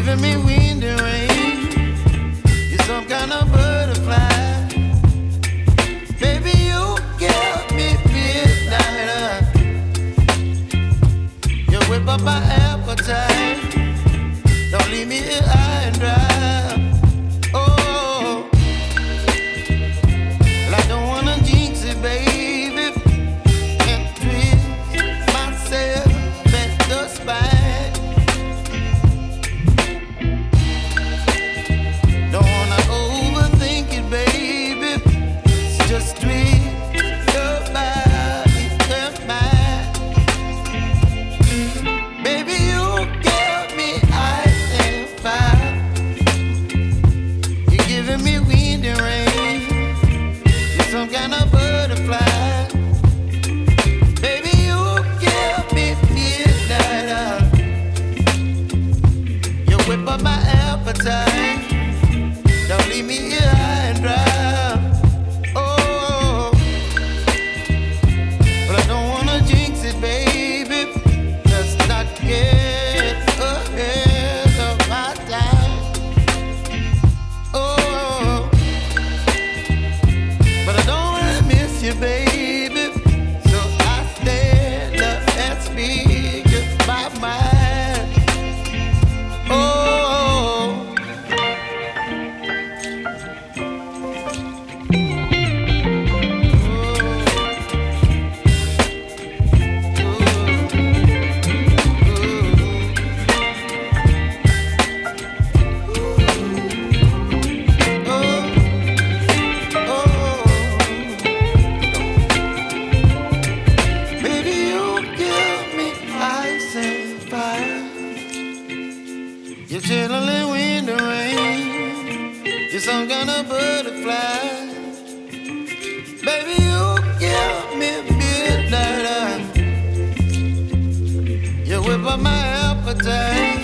giving me wind and rain. You're some kind of butterfly. Baby, you give me midnight. You whip up my appetite. Don't leave me here high and dry. Oh, well, I don't wanna jinx it, baby, and twist myself at the spine. Don't wanna overthink it, baby. It's just twist your body and mine. Baby, you give me ice and fire. You're giving me wind and rain. You're some kind of butterfly. Baby, you give me midnight. You whip up my appetite. Don't leave me here high and dry. Oh, but I don't wanna jinx it, baby. Let's not get ahead of my time. Oh, but I don't wanna miss you, baby. So I stand up and speak my mind. Oh. Baby, you give me ice and fire. You're chilling wind and rain. You're some kind of butterfly. Baby, you give me midnight. You whip up my appetite.